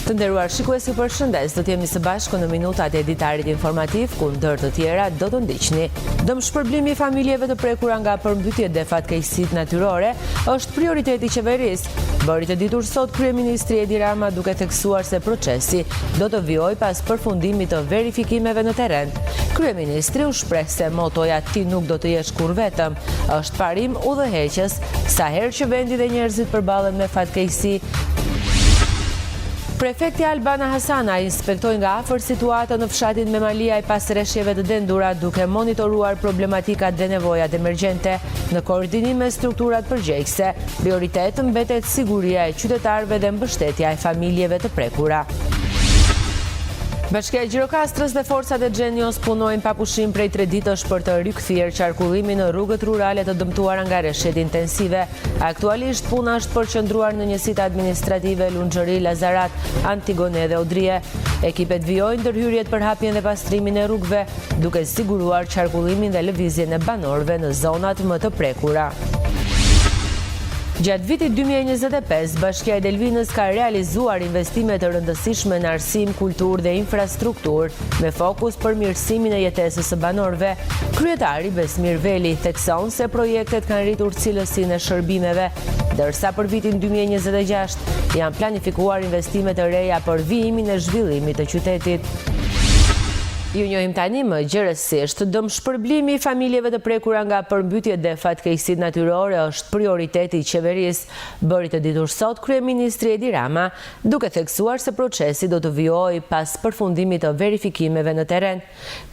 Të nderuar shikuesi, përshëndes, do të jemi së bashku në minutat e editarit informativ, ku ndër të tjera do të ndiqni. Dëmshpërblimi i familjeve të prekura nga përmbytjet dhe fatkeqësitë natyrore është prioriteti i qeverisë. Bëri të ditur sot kryeministri Edi Rama, duke theksuar se procesi do të vijojë pas përfundimit të verifikimeve në terren. Kryeministri u shpreh se motoja "Ti nuk do të jesh kur vetëm" është parim udhëheqës sa herë që vendi dhe njerëzit përballen me fatkeqësi. Prefekti Albana Hasanaj inspektoi nga afër situatën në fshatin Memaliaj pas rreshjeve të dendura, duke monitoruar problematikat dhe nevojat emergjente në koordinim me strukturat përgjegjëse. Prioritet mbetet siguria e qytetarëve dhe mbështetja e familjeve të prekura. Bashkia e Gjirokastrës dhe forcat e Xhenios punojnë papushim prej 3 ditësh për të rikthyer qarkullimin në rrugët rurale të dëmtuara nga rreshjet intensive. Aktualisht puna është përqendruar në njësitë administrative Lunxhëri, Lazarat, Antigone dhe Odrie. Ekipet vijojnë ndërhyrjet për hapjen dhe pastrimin e rrugëve, duke siguruar qarkullimin dhe lëvizjen e banorëve në zonat më të prekura. Gjatë vitit 2025, Bashkia e Delvinës ka realizuar investime të rëndësishme në arsim, kulturë dhe infrastrukturë, me fokus për mirësimin e jetesës së banorëve. Kryetari Besmir Veli thekson se projektet kanë rritur cilësinë e shërbimeve, ndërsa për vitin 2026 janë planifikuar investime të reja për vijimin e zhvillimit të qytetit. Ju njohim tani më gjerësisht, dëmshpërblimi i familjeve të prekura nga përmbytjet dhe fatkeqësitë natyrore është prioriteti i qeverisë, bëri të ditur sot kryeministri Edi Rama, duke theksuar se procesi do të vijojë pas përfundimit të verifikimeve në terren.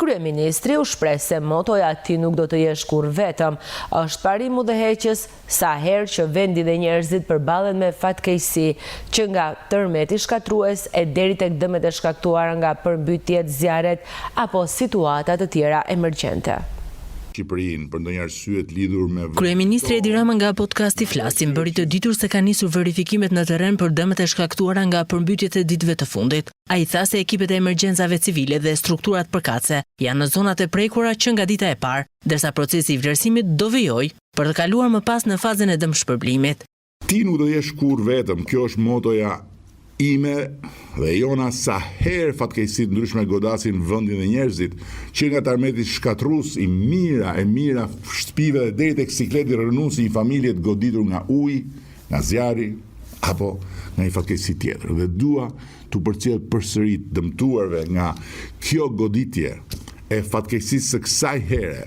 Kryeministri u shpreh se motoja "Ti nuk do të jesh kur vetëm" është parim udhëheqës sa herë që vendi dhe njerëzit përballen me fatkeqësi, që nga tërmeti shkatrues e deri tek dëmet e shkaktuara nga përmbytjet, zjarret apo situata të tjera emergjente. Shqipërinë për ndonjë arsye të lidhur me Kryeministri Edi Rama nga podcasti Flasim bëri të ditur se ka nisur verifikimet në terren për dëmet e shkaktuara nga përmbytjet e ditëve të fundit. Ai tha se ekipet e emergjencave civile dhe strukturat përkatëse janë në zonat e prekura që nga dita e parë, ndërsa procesi i vlerësimit do vijojë për të kaluar më pas në fazën e dëmshpërblimit. Ti nuk do jesh kur vetëm, kjo është motoja ime dhe jona sa herë fatkeqësitë ndryshme godasin vendin dhe njerëzit, që nga tërmeti shkatrus i mira shtëpive dhe deri tek sikleti rënuesi i familje të goditur nga uji, nga zjarri apo nga një fatkeqësi tjetër. Dhe dua të përcjell përsëri të dëmtuarve nga kjo goditje e fatkeqësisë së kësaj here,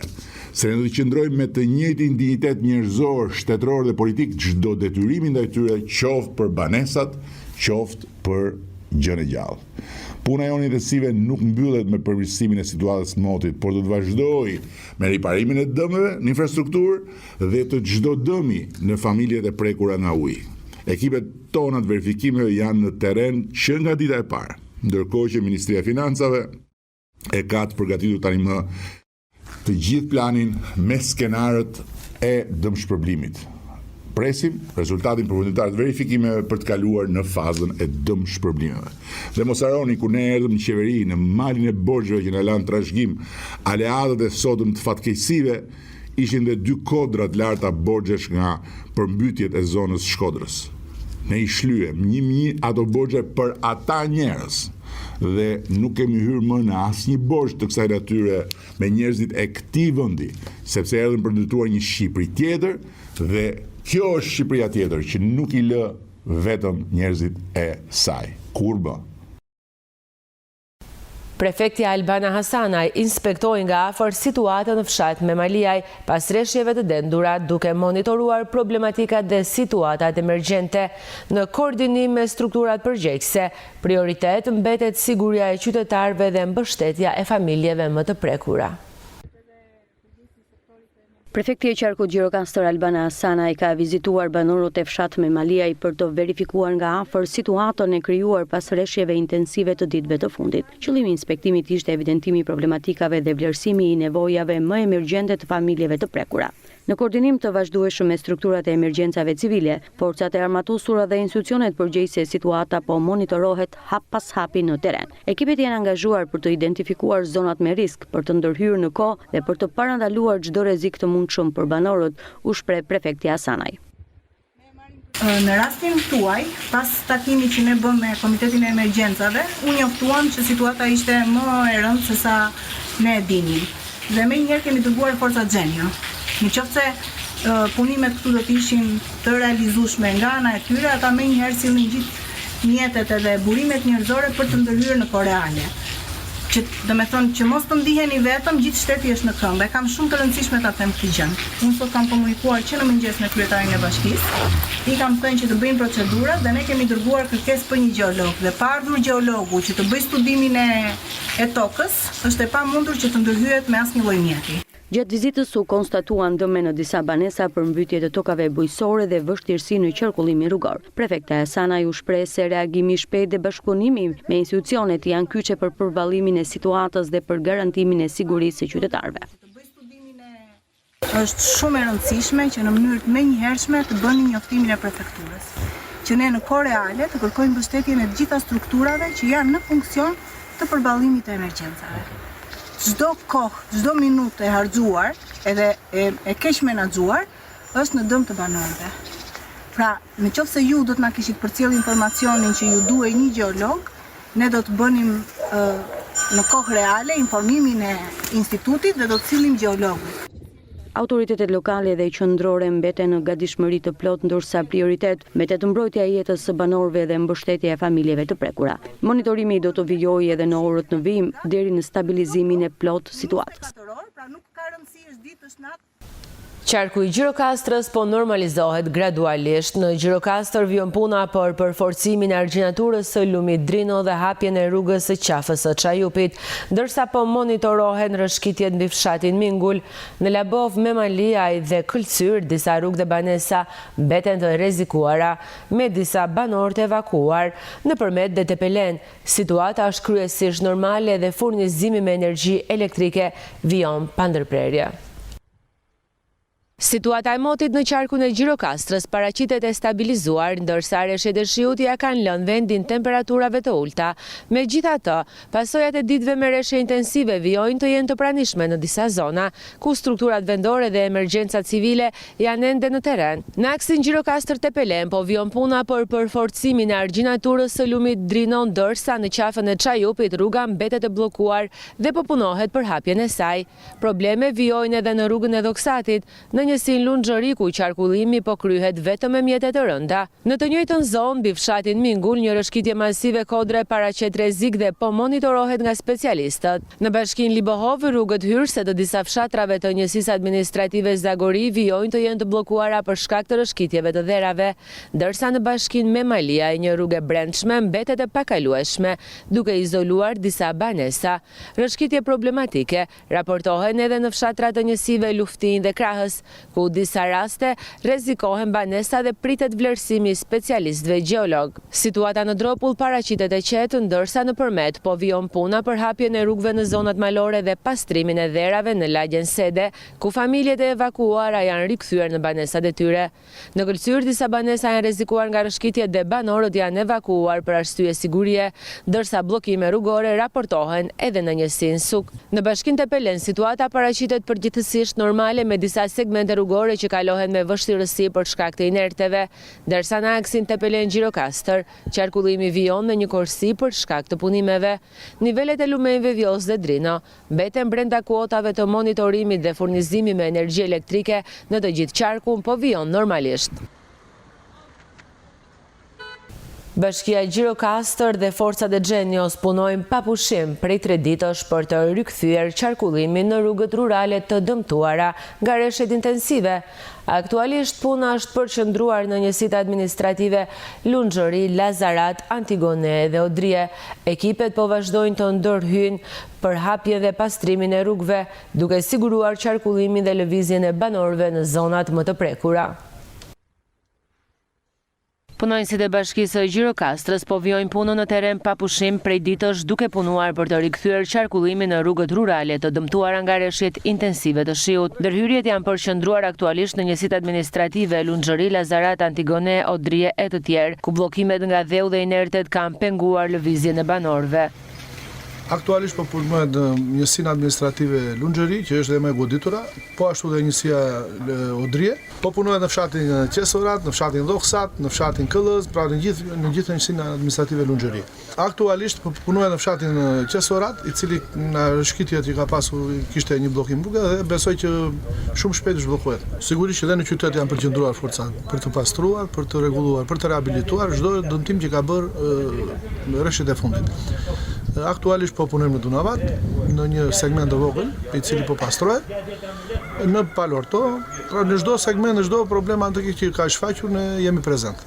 se ne do të qëndrojmë me të njëjtin dinjitet njerëzor, shtetëror dhe politik çdo detyrimin ndaj tyre, qoftë për banesat, qoftë për gjën e gjallë. Puna jonë intensive nuk mbyllet me përmirësimin e situatës motit, por do të vazhdojë me riparimin e dëmeve në infrastrukturë dhe të çdo dëmi në familjet e prekura nga uji. Ekipet tona të verifikimeve janë në terren që nga dita e parë, ndërkohë që Ministria e Financave e ka të përgatitur tani më të gjithë planin me skenarët e dëmshpërblimit. Presim rezultatin përfunditar të verifikimeve për të kaluar në fazën e dëmshpërblimeve. Dhe mos harroni, kur ne erdhëm në qeveri, në malin e borxheve që na lanë trashëgim, aleatët e sotëm të fatkeqësive, ishin dhe 2 kodra të larta borxhesh nga përmbytjet e zonës Shkodrës. Ne i shlyem një ato borxhe për ata njerëz dhe nuk kemi hyrë më në asnjë borxh të kësaj natyre me njerëzit e këtij vendi, sepse erdhëm për të ndërtuar një Shqipëri tjetër dhe kjo është Shqipëria tjetër që nuk i lë vetëm njerëzit e saj. Kur bë? Prefekti Albana Hasanaj inspektoi nga afër situatën në fshat Memaliaj pas rreshjeve të dendura, duke monitoruar problematikat dhe situatat emergjente në koordinim me strukturat përgjegjëse. Prioritet mbetet siguria e qytetarëve dhe mbështetja e familjeve më të prekura. Prefekti e qarkut Gjirokastër Albana Hasanaj ka vizituar banorët e fshat Memaliaj për të verifikuar nga afër situatën e krijuar pas rreshjeve intensive të ditëve të fundit. Qëllimi i inspektimit ishte evidentimi i problematikave dhe vlerësimi i nevojave më emergjente të familjeve të prekura. Në koordinim të vazhdueshëm me strukturat e emergjencave civile, forcat e armatusura dhe institucionet përgjegjëse situata po monitorohet hap pas hapi në terren. Ekipet janë angazhuar për të identifikuar zonat me risk, për të ndërhyrë në kohë dhe për të parandaluar çdo rrezik të mundshëm për banorët, u shpreh prefekti Hasanaj. Në rastin tuaj, pas takimit që ne bëm me Komitetin e Emergjencave, unë njoftuam që situata ishte më e rëndë se sa ne e dinim. Dhe me njëherë kemi dërguar forca Xhenio. Në qoftë se punimet këtu do të ishin të realizueshme nga ana e tyre, ata me njëherë sillnin gjithë mjetet edhe burimet njerëzore për të ndërhyrë në kohë reale. Që do me thonë që mos të ndiheni vetëm, gjithë shteti është në këmbë. Kam shumë të rëndësishme ta them këtë gjë. Unë sot kam komunikuar që në mëngjes me kryetarin e bashkisë. I kam thënë që të bëjnë procedurat dhe ne kemi dërguar kërkesë për një gjeolog. Dhe pa ardhur gjeologu që të bëjë studimin e tokës, është e pamundur që të ndërhyet me asnjë lloj mjeti. Gjatë vizitës u konstatuan dëme në disa banesa për mbytje të tokave bujqësore dhe vështirësi në qarkullimin rrugor. Prefekta e Sanaj u shpreh se reagimi i shpejtë dhe bashkëpunimi me institucionet janë kyçe për përballimin e situatës dhe për garantimin e sigurisë së qytetarëve. Është shumë e rëndësishme që në mënyrë të menjëhershme të bëni njoftimin e prefekturës, që ne në kohë reale të kërkojmë mbështetjen e të gjitha strukturave që janë në funksion të përballimit të emergjencave. Çdo kohë, çdo minutë e harxuar edhe e keq menaxhuar është në dëm të banorëve. Pra, nëse ju do të na kishit përcjell informacionin që ju duhej një gjeolog, ne do të bënim në kohë reale informimin e institutit dhe do të sillim gjeologun. Autoritetet lokale dhe qendrore mbeten në gatishmëri të plotë, ndërsa prioritet mbetet mbrojtja e jetës së banorëve dhe mbështetja e familjeve të prekura. Monitorimi do të vijojë edhe në orët në vijim deri në stabilizimin e plotë të situatës. Qarku i Gjirokastrës po normalizohet gradualisht. Në Gjirokastër vjen puna për përforcimin e argjinaturës së lumit Drino dhe hapjen e rrugës së qafës së Çajupit, ndërsa po monitorohen rrëshqitjet mbi fshatin Mingull. Në Labov, Memaliaj dhe Këlcyr, disa rrugë dhe banesa mbeten të rrezikuara, me disa banorë të evakuar. Nëpërmet dhe Tepelen, situata është kryesisht normale dhe furnizimi me energji elektrike vijon pa ndërprerje. Situata e motit në qarkun e Gjirokastrës paraqitet e stabilizuar, ndërsa rreshtet e shiut ja kanë lënë vendin temperaturave të ulta. Megjithatë, pasojat e ditëve me rreshje intensive vijojnë të jenë të pranishme në disa zona, ku strukturat vendore dhe emergjencat civile janë ende në terren. Në aksin Gjirokastër-Tepelen po vijon puna për përforcimin e argjinaturës së lumit Drino, ndërsa në qafën e Çajupit rruga mbetet e bllokuar dhe po punohet për hapjen e saj. Probleme vijojnë edhe në rrugën e Dhoksatit, në njësin Lunxhëri ku qarkullimi po kryhet vetëm me mjete të rënda. Në të njëjtën zonë, mbi fshatin Mingull, një rrëshqitje masive kodre paraqet rrezik dhe po monitorohet nga specialistët. Në bashkinë Libohov, rrugët hyrëse të disa fshatrave të njësisë administrative Zagori vijojnë të jenë të bllokuara për shkak të rrëshqitjeve të dherave, ndërsa në bashkinë Memaliaj një rrugë e brendshme mbetet e pakalueshme, duke izoluar disa banesa. Rrëshqitje problematike raportohen edhe në fshatra të njësive Luftin dhe Krahës, ku disa raste rrezikohen banesa dhe pritet vlerësimi i specialistëve gjeolog. Situata në Dropull paraqitet e qetë, ndërsa nëpërmet po vijon puna për hapjen e rrugëve në zonat malore dhe pastrimin e dherave në lagjen Sede, ku familjet e evakuara janë rikthyer në banesat e tyre. Në Këlcyr disa banesa janë rrezikuar nga rrëshqitjet dhe banorët janë evakuuar për arsye sigurie, ndërsa bllokime rrugore raportohen edhe në njësinë Suk. Në bashkinë Tepelen situata paraqitet përgjithsisht normale, me disa segmente rrugore që kalohen me vështirësi për shkak të inerteve, ndërsa në aksin Tepelen-Gjirokastër, qarkullimi vijon me një korsi për shkak të punimeve. Nivelet e lumenjve Vjollës dhe Drino mbeten brenda kuotave të monitorimit dhe furnizimi me energji elektrike në të gjithë qarkun po vijon normalisht. Bashkia Gjirokastër dhe forcat e Xhenios punojnë papushim prej 3 ditësh për të rikthyer qarkullimin në rrugët rurale të dëmtuara nga rreshtet intensive. Aktualisht puna është përqendruar në njësitë administrative Lunxhëri, Lazarat, Antigone dhe Odrie. Ekipet po vazhdojnë të ndërhyjnë për hapjen dhe pastrimin e rrugëve, duke siguruar qarkullimin dhe lëvizjen e banorëve në zonat më të prekura. Punonjësit e bashkisë së Gjirokastrës po vijojnë punën në terren pa pushim prej ditësh, duke punuar për të rikthyer qarkullimin në rrugët rurale të dëmtuara nga rreshjet intensive të shiut. Ndërhyrjet janë përqendruar aktualisht në njësitë administrative Lunxhëri, Lazarat, Antigone, Odrie e të tjerë, ku bllokimet nga dheu dhe inertet kanë penguar lëvizjen e banorëve. Aktualisht po punohet njësinë administrative Lunxheri, që është dhe më e goditura, po ashtu dhe njësia Odrie, po punohet në fshatin Qesorat, në fshatin Dhoksat, në fshatin Këllëz, pra në gjithë njësinë administrative Lunxheri. Aktualisht po punohet në fshatin Qesorat, i cili nga rishkitjet që ka pasur kishte një bllokim buke dhe besoj që shumë shpejt zhbllokohet. Sigurisht që edhe në qytet janë përqendruar forcat për të pastruar, për të rregulluar, për të rehabilituar çdo dëmtim që ka bërë rreshtet e fundit. Aktualisht po punojmë në Dunavat, në një segment të vogël, i cili po pastrohet, në Palorto, pra në çdo segment, në çdo problem antik që ka shfaqur ne jemi prezent.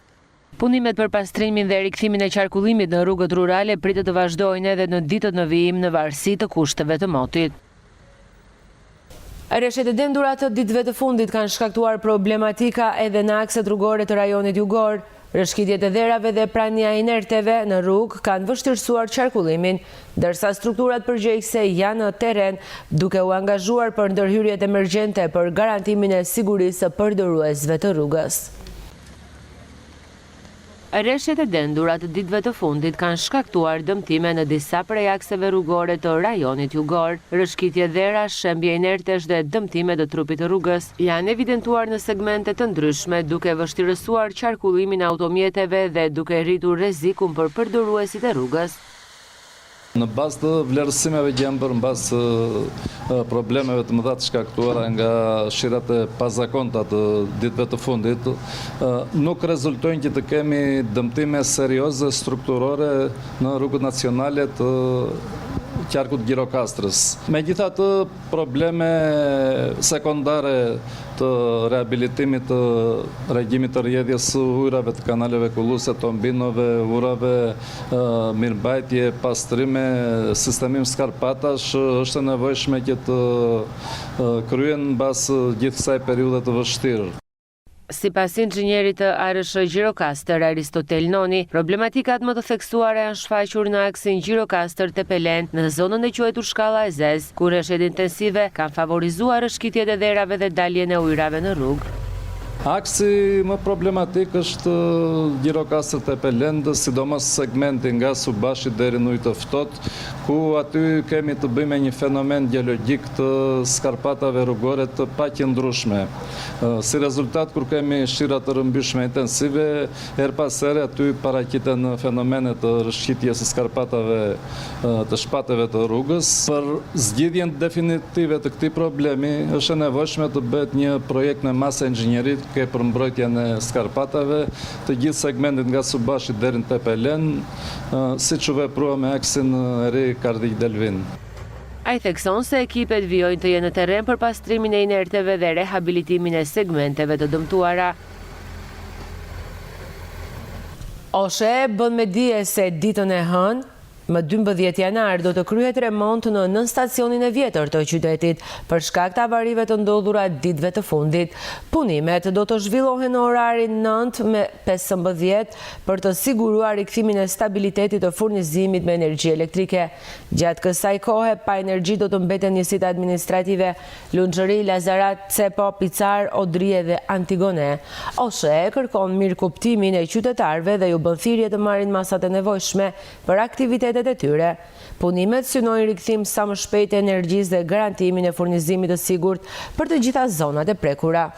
Punimet për pastrimin dhe rikthimin e qarkullimit në rrugët rurale pritet të vazhdojnë edhe në ditët në vijim në varësi të kushteve të motit. Rreshtet e dendura të ditëve të fundit kanë shkaktuar problematika edhe në akset rrugore të rajonit jugor. Rrëshqitjet e dherave dhe prania e inerteve në rrugë kanë vështirësuar qarkullimin, ndërsa strukturat përgjegjëse janë në terren, duke u angazhuar për ndërhyrjet emergjente për garantimin e sigurisë së përdoruesve të rrugës. Rreshtet e dendura të ditëve të fundit kanë shkaktuar dëmtime në disa prej akseve rrugore të rajonit jugor. Rrëshqitje dherash, shembje inertesh dhe dëmtime të trupit të rrugës janë evidentuar në segmente të ndryshme, duke vështirësuar qarkullimin e automjeteve dhe duke rritur rrezikun për përdoruesit e rrugës. Në bazë të vlerësimeve që janë bërë në bazë problemeve të mëdha të shkaktuara nga shirat e pazakonta të ditëve të fundit, nuk rezultojnë që të kemi dëmtime serioze strukturore në rrugët nacionale të qarkut Gjirokastrës. Megjithatë, probleme sekondare të rehabilitimit të regjimit të rrjedhjes së ujrave të kanaleve kulluse, tombinove, urave, mirëmbajtje, pastrime, sistemim skarpatash është e nevojshme që të kryen mbas gjithë kësaj periudhe të vështirë. Sipas inxhinierit të ARSH Gjirokastër Aristotel Noni, problematikat më të theksuara janë shfaqur në aksin Gjirokastër-Tepelen në zonën e quajtur Shkalla e Zez, ku rreshtet intensive kanë favorizuar rrëshqitjet e dherave dhe daljen e ujrave në rrugë. Aksi më problematik është Gjirokastër-Tepelen, sidomos segmenti nga Subashi deri në ujë të ftohtë, ku aty kemi të bëjmë një fenomen gjeologjik të skarpatave rrugore të paqëndrueshme. Si rezultat, kur kemi shira të rrëmbyeshme intensive, her pas here aty paraqiten fenomene të rrëshqitjes së skarpatave të shpateve të rrugës. Për zgjidhjen definitive të këtij problemi është e nevojshme të bëhet një projekt me masë inxhinierit për mbrojtjen e skarpatave të gjithë segmentit nga Subashi deri në Tepelen, siç u veprua me aksin e ri Kardikë-Delvin. Ai thekson se ekipet vijojnë të jenë në terren për pastrimin e inerteve dhe rehabilitimin e segmenteve të dëmtuara. OSHE bën me dije se ditën e hënë, më 12 janar, do të kryhet remont në nën stacionin e vjetër të qytetit për shkak të avarive të ndodhura ditëve të fundit. Punimet do të zhvillohen në orarin 9 me 15 për të siguruar rikthimin e stabilitetit të furnizimit me energji elektrike. Gjatë kësaj kohe, pa energji do të mbeten njësitë administrative Lunxheri, Lazarat, Cepo, Picar, Odrie dhe Antigone. OSHE kërkon mirëkuptimin e qytetarëve dhe ju bën thirrje të marrin masat e nevojshme për aktivitetet e tyre. Punimet synojnë rikthim sa më shpejt e energjisë dhe garantimin e furnizimit të sigurt për të gjitha zonat e prekura.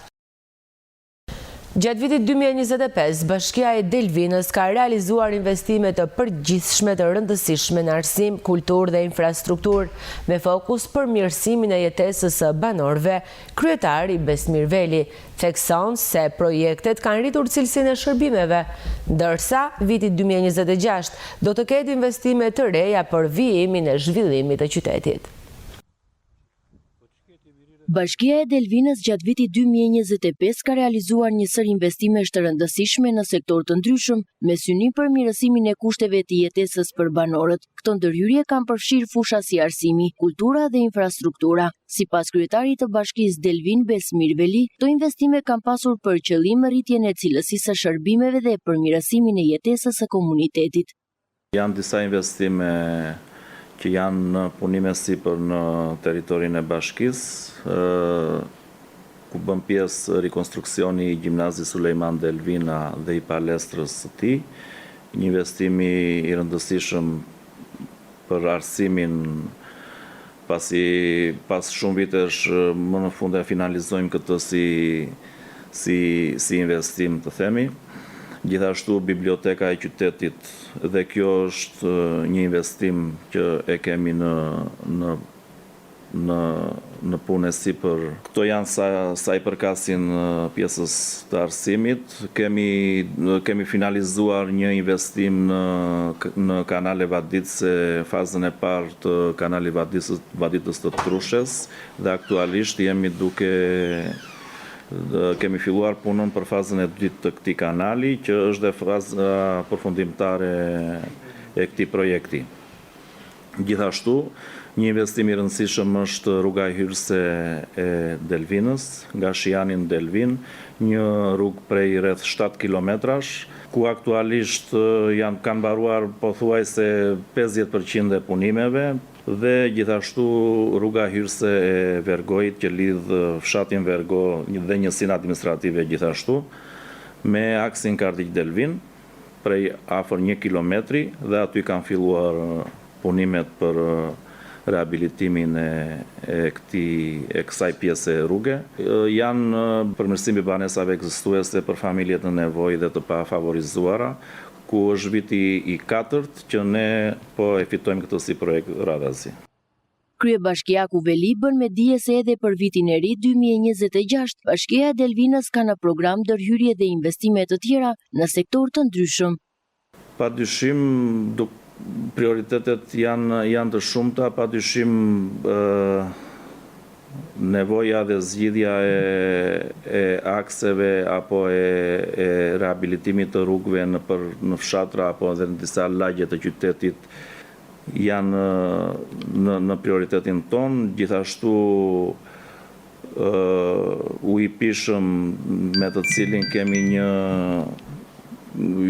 Gjatë vitit 2025, Bashkia e Delvinës ka realizuar investime të përgjithshme të rëndësishme në arsim, kulturë dhe infrastrukturë, me fokus për mirësimin e jetesës së banorëve. Kryetari Besmir Veli thekson se projektet kanë rritur cilësinë e shërbimeve, ndërsa viti 2026 do të ketë investime të reja për vijimin e zhvillimit të qytetit. Bashkia e Delvinës gjatë vitit 2025 ka realizuar një sër investimesh të rëndësishme në sektor të ndryshëm, me synim për mirësimin e kushteve të jetesës për banorët. Këto ndërhyrje kanë përfshirë fusha si arsimi, kultura dhe infrastruktura. Sipas kryetarit të Bashkisë Delvin Besmir Veli, këto investime kanë pasur për qëllim rritjen e cilësisë së shërbimeve dhe përmirësimin e jetesës së komunitetit. Janë disa investime që janë në punime sipër në territorin e bashkisë, ku bën pjesë rikonstruksioni i gjimnazit Sulejman Delvina dhe i palestrës së tij, një investim i rëndësishëm për arsimin, pasi pas shumë vitesh më në fund e finalizojmë këtë si investim të themi. Gjithashtu biblioteka e qytetit, dhe kjo është një investim që e kemi në punë sipër. Këto janë sa i përkasin pjesës të arsimit. Kemi finalizuar një investim në kanale Vaditse, fazën e parë të kanali Vaditës të Trushes, dhe aktualisht kemi filluar punën për fazën e dytë të këtij kanali, që është dhe faza përfundimtare e këtij projekti. Gjithashtu, një investim i rëndësishëm është rruga e hyrëse e Delvinës, nga Shiani në Delvin, një rrugë prej rreth 7 kilometrash, ku aktualisht kanë mbaruar pothuajse 50% e punimeve, dhe gjithashtu rruga hyrëse e Vergojit që lidh fshatin Vergo dhe njësinë administrative gjithashtu me aksin Kardiq-Delvin prej afër 1 kilometri, dhe aty kanë filluar punimet për rehabilitimin e kësaj pjese rruge. Janë përmirësimi banesave ekzistuese për familjet në nevojë dhe të pafavorizuara, ku është viti i 4 që ne po e fitojmë këtë si projekt radhazi. Kryebashkiaku Veli bën me dije se edhe për vitin e ri 2026, Bashkia e Delvinës ka në program ndërhyrje dhe investime të tjera në sektor të ndryshëm. Padyshim, prioritetet janë të shumta, padyshim nevoja dhe zgjidhja e akseve apo e rehabilitimit të rrugëve në fshatra apo edhe në disa lagje të qytetit janë në prioritetin ton. Gjithashtu uji i pishëm me të cilin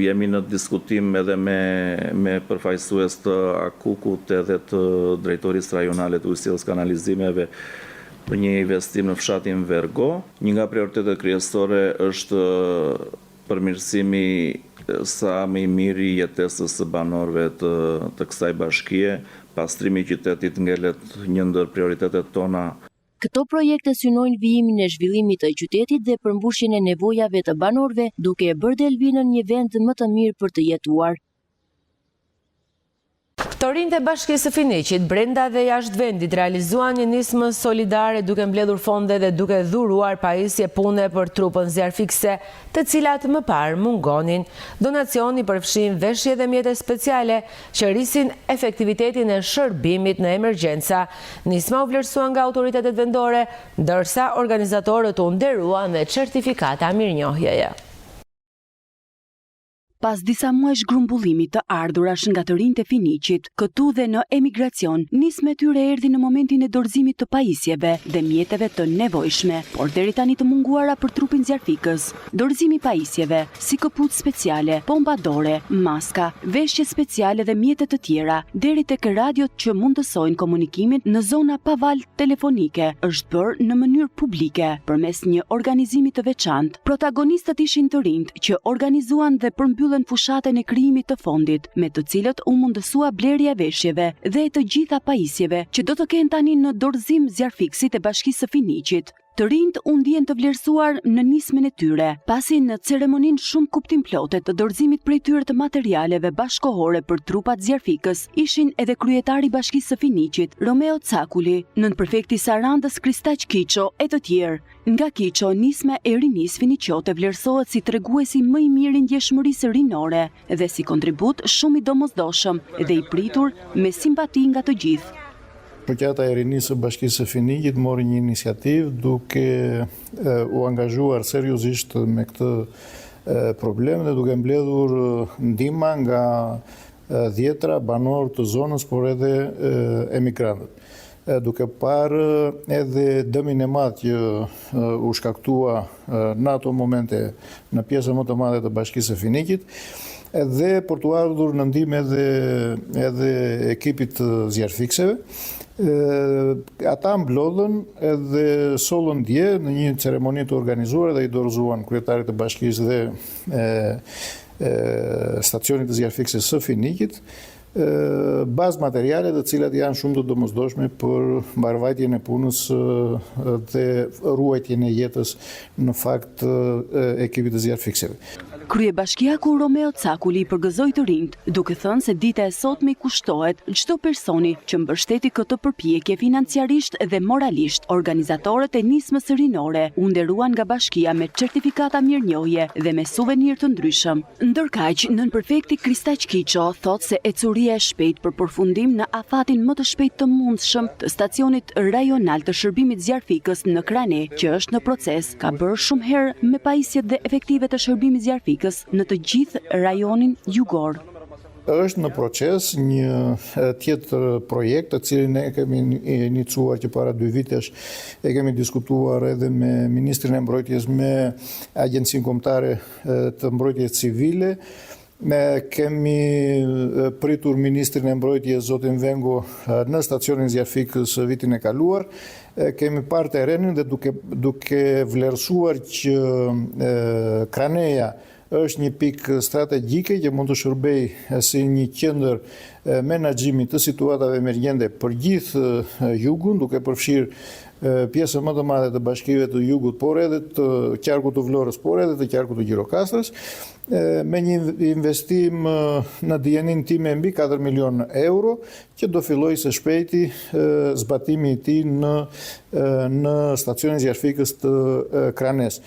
jemi në diskutim edhe me përfaqësues të Akukut edhe të drejtorisë rajonale të ujësisë kanalizimeve për një investim në fshatin Vergo. Një nga prioritetet kryesore është përmirësimi sa më i miri i jetesës së banorëve të kësaj bashkie. Pastrimi i qytetit ngelet një ndër prioritetet tona. Këto projekte synojnë vijimin e zhvillimit të qytetit dhe përmbushjen e nevojave të banorëve, duke e bërë Delvinën një vend më të mirë për të jetuar. Të rinjtë e Bashkisë së Finiqit, brenda dhe jashtë vendit, realizuan një nismë solidare duke mbledhur fonde dhe duke dhuruar pajisje pune për trupën zjarfikse, të cilat më parë mungonin. Donacioni përfshin veshje dhe mjete speciale që rrisin efektivitetin e shërbimit në emergjenca. Nisma u vlerësua nga autoritetet vendore, ndërsa organizatorët u nderuan me certifikata mirënjohjeje. Pas disa muajsh grumbullimit të ardhurash nga të rinjtë e Finiqit, këtu dhe në emigracion, nismë e tyre erdhi në momentin e dorëzimit të pajisjeve dhe mjeteve të nevojshme, por deri tani të munguara për trupin zjarfikës. Dorëzimi pajisjeve, si këpucë speciale, pompa dore, maska, veshje speciale dhe mjete të tjera, deri tek radiot që mundësojnë komunikimin në zona pa valë telefonike, është bërë në mënyrë publike, përmes një organizimi të veçantë. Protagonistët ishin të rinjtë që organizuan dhe përmbyllën fushatën e krijimit të fondit, me të cilët u mundësua blerja e veshjeve dhe e të gjitha pajisjeve që do të kenë tani në dorëzim zjarfikësit e Bashkisë së Finiqit. Të rinjtë u ndjen të vlerësuar në nismën e tyre, pasi në ceremoninë shumë kuptimplote të dorëzimit prej tyre të materialeve bashkohore për trupat zjarfikës ishin edhe kryetari i Bashkisë së Finiqit, Romeo Cakuli, nënprefekti i Sarandës Kristaq Kiço e të tjerë. Nga Kiço, nisma e rinis finiqote vlerësohet si treguesi më i mirë i ndjeshmërisë rinore dhe si kontribut shumë i domosdoshëm dhe i pritur me simpati nga të gjithë. Shoqata e rinisë së Bashkisë së Finiqit mori një iniciativë duke u angazhuar seriozisht me këtë problem dhe duke mbledhur ndihma nga dhjetra banorë të zonës, por edhe emigrantët. Duke parë edhe dëmin e madh që u shkaktua në ato momente në pjesën më të madhe të Bashkisë së Finiqit, dhe për të ardhur në ndihmë edhe ekipit të zjarfikseve. Ata mblodhën edhe sollën dje në një ceremoni të organizuar dhe i dorëzuan kryetarit të bashkisë dhe stacionit të zjarfikses së Finiqit bazë materiale të cilat janë shumë të domosdoshme për mbarvajtjen e punës dhe ruajtjen e jetës në fakt ekipit të zjarrfikseve. Kryebashkiaku Romeo Cakuli përgëzoi të rinjt, duke thënë se dita e sotme kushtohet çdo personi që mbështeti këtë përpjekje financiarisht dhe moralisht. Organizatorët e nismës së rinore u nderuan nga bashkia me certifikata mirënjohje dhe me suvenir të ndryshëm. Ndërkaq, nënprefekti Kristaq Kiço thotë se ecuria e shpejtë për përfundim në afatin më të shpejt të mundshëm të stacionit rajonal të shërbimit zjarfikës në Krane, që është në proces, ka bërë shumë herë me pajisjet dhe efektive të shërbimit zjarfikës në të gjithë rajonin jugor. Është në proces një tjetër projekt, të cilin ne kemi inicuar që para 2 vitesh, e kemi diskutuar edhe me Ministrin e Mbrojtjes, me Agjencinë Kombëtare të Mbrojtjes Civile. Kemi pritur Ministrin e Mbrojtjes zotin Vengo në stacionin zjarfikës vitin e kaluar. Kemi parë terrenin dhe duke vlerësuar që Kraneja është një pikë strategjike që mund të shërbej si një qendër menaxhimi të situatave emergjente për gjithë jugun, duke përfshirë pjesën më të madhe të bashkive të jugut, por edhe të qarkut të Vlorës, por edhe të qarkut të Gjirokastrës, me një investim në dijenin time mbi 4 milion euro, që do filloj së shpejti zbatimi i tij në stacionin zjarfikës të Kranes.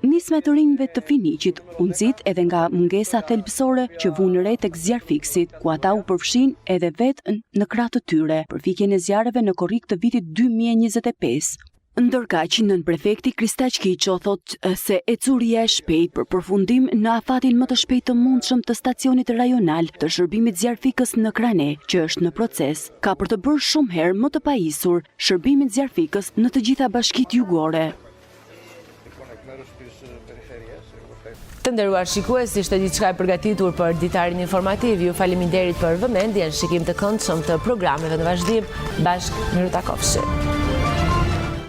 Nisme të rinjve të Finiqit u nxit edhe nga mungesa thelbësore që vun re tek zjarfikësit, ku ata u përfshin edhe vetë në krah të tyre për fikjen e zjarreve në korrik të vitit 2025. Ndërkaq, nënprefekti Kristaq Kiço thotë se ecuria e shpejtë për përfundim në afatin më të shpejt të mundshëm të stacionit rajonal të shërbimit zjarfikës në Krane, që është në proces, ka për të bërë shumë herë më të pajisur shërbimin zjarfikës në të gjitha bashkitë jugore. Të nderuar shikues, ishte diçka e përgatitur për ditarin informativ. Ju faleminderit për vëmendjen, shikim të këndshëm të programeve në vazhdim. Bashkë, miru takofshi.